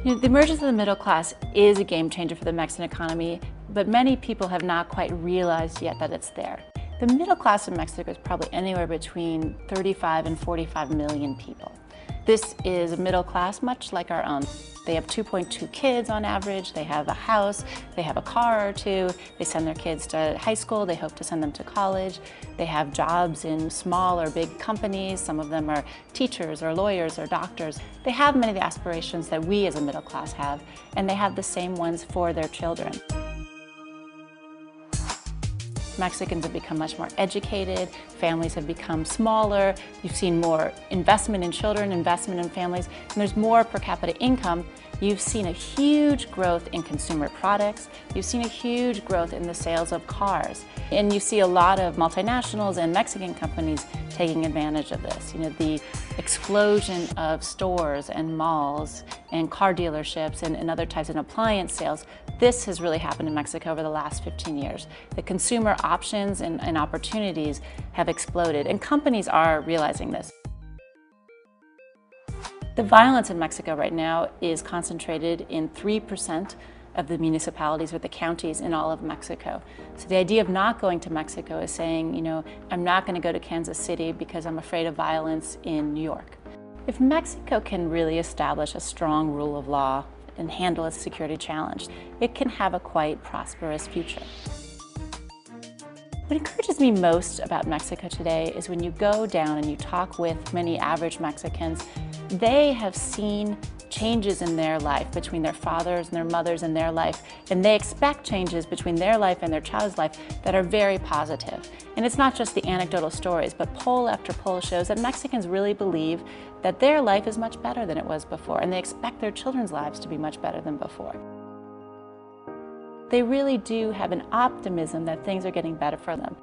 The emergence of the middle class is a game changer for the Mexican economy, but many people have not quite realized yet that it's there. The middle class in Mexico is probably anywhere between 35 and 45 million people. This is a middle class much like our own. They have 2.2 kids on average, they have a house, they have a car or two, they send their kids to high school, they hope to send them to college, they have jobs in small or big companies, some of them are teachers or lawyers or doctors. They have many of the aspirations that we as a middle class have, and they have the same ones for their children. Mexicans have become much more educated, families have become smaller, you've seen more investment in children, investment in families, and there's more per capita income. You've seen a huge growth in consumer products, you've seen a huge growth in the sales of cars, and you see a lot of multinationals and Mexican companies taking advantage of this. The explosion of stores and malls and car dealerships and other types of appliance sales. This has really happened in Mexico over the last 15 years. The consumer options and opportunities have exploded, and companies are realizing this. The violence in Mexico right now is concentrated in 3% of the municipalities or the counties in all of Mexico. So the idea of not going to Mexico is saying, I'm not going to go to Kansas City because I'm afraid of violence in New York. If Mexico can really establish a strong rule of law and handle a security challenge, it can have a quite prosperous future. What encourages me most about Mexico today is when you go down and you talk with many average Mexicans, they have seen changes in their life between their fathers and their mothers in their life, and they expect changes between their life and their child's life that are very positive. And it's not just the anecdotal stories, but poll after poll shows that Mexicans really believe that their life is much better than it was before, and they expect their children's lives to be much better than before. They really do have an optimism that things are getting better for them.